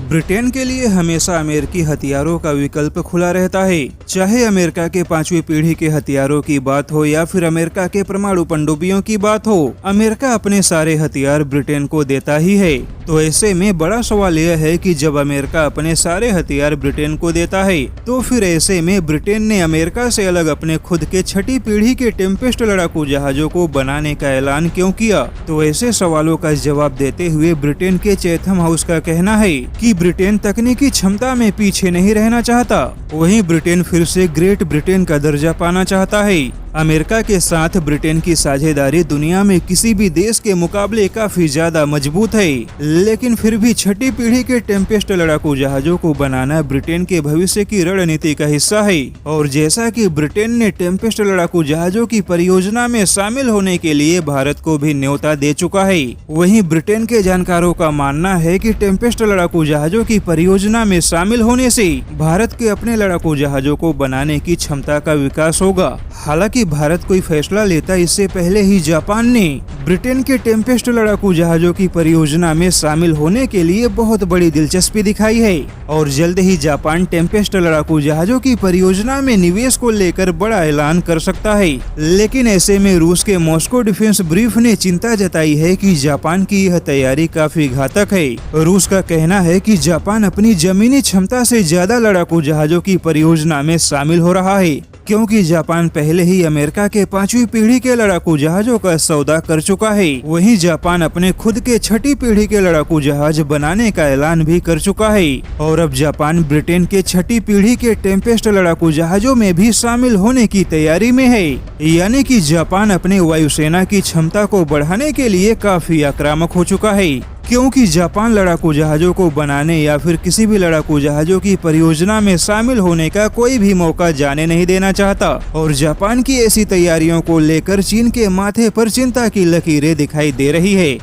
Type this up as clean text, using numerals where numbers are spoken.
Britain के लिए हमेशा अमेरिकी हथियारों का विकल्प खुला रहता है, चाहे अमेरिका के 5वीं पीढ़ी के हथियारों की बात हो या फिर अमेरिका के परमाणु पनडुब्बियों की बात हो। अमेरिका अपने सारे हथियार ब्रिटेन को देता ही है। तो ऐसे में बड़ा सवाल यह है कि जब अमेरिका अपने सारे हथियार ब्रिटेन को देता है, तो फिर ऐसे में ब्रिटेन ने अमेरिका से अलग अपने खुद के 6ठी पीढ़ी के टेम्पेस्ट लड़ाकू जहाजों को बनाने का ऐलान क्यों किया? तो ऐसे सवालों का जवाब देते हुए ब्रिटेन के चैथम हाउस का कहना है कि ब्रिटेन तकनीकी क्षमता में पीछे नहीं रहना चाहता। वहीं ब्रिटेन फिर से ग्रेट ब्रिटेन का दर्जा पाना चाहता है। अमेरिका के साथ ब्रिटेन की साझेदारी दुनिया में किसी भी देश के मुकाबले काफी ज्यादा मजबूत है, लेकिन फिर भी 6ठी पीढ़ी के टेम्पेस्ट लड़ाकू जहाजों को बनाना ब्रिटेन के भविष्य की रणनीति का हिस्सा है। और जैसा कि ब्रिटेन ने टेम्पेस्ट लड़ाकू जहाजों की परियोजना में शामिल होने के लिए भारत को भी न्योता दे चुका है, वहीं ब्रिटेन के जानकारों का मानना है कि टेम्पेस्ट लड़ाकू जहाजों की परियोजना में शामिल होने से भारत के अपने लड़ाकू जहाजों को बनाने की क्षमता का विकास होगा। हालांकि भारत कोई फैसला लेता इससे पहले ही जापान ने ब्रिटेन के टेम्पेस्ट लड़ाकू जहाजों की परियोजना में शामिल होने के लिए बहुत बड़ी दिलचस्पी दिखाई है और जल्द ही जापान टेम्पेस्ट लड़ाकू जहाजों की परियोजना में निवेश को लेकर बड़ा ऐलान कर सकता है। लेकिन ऐसे में रूस के मॉस्को डिफेंस ब्रीफ ने चिंता जताई है कि जापान की यह तैयारी काफी घातक है। रूस का कहना है कि जापान अपनी जमीनी क्षमता से ज्यादा लड़ाकू जहाजों की परियोजना में शामिल हो रहा है, क्योंकि जापान पहले ही अमेरिका के 5वीं पीढ़ी के लड़ाकू जहाजों का सौदा कर चुका है। वहीं जापान अपने खुद के 6ठी पीढ़ी के लड़ाकू जहाज बनाने का ऐलान भी कर चुका है और अब जापान ब्रिटेन के 6ठी पीढ़ी के टेम्पेस्ट लड़ाकू जहाजों में भी शामिल होने की तैयारी में है। यानी कि जापान अपने वायुसेना की क्षमता को बढ़ाने के लिए काफी आक्रामक हो चुका है, क्योंकि जापान लड़ाकू जहाजों को बनाने या फिर किसी भी लड़ाकू जहाजों की परियोजना में शामिल होने का कोई भी मौका जाने नहीं देना चाहता। और जापान की ऐसी तैयारियों को लेकर चीन के माथे पर चिंता की लकीरें दिखाई दे रही है।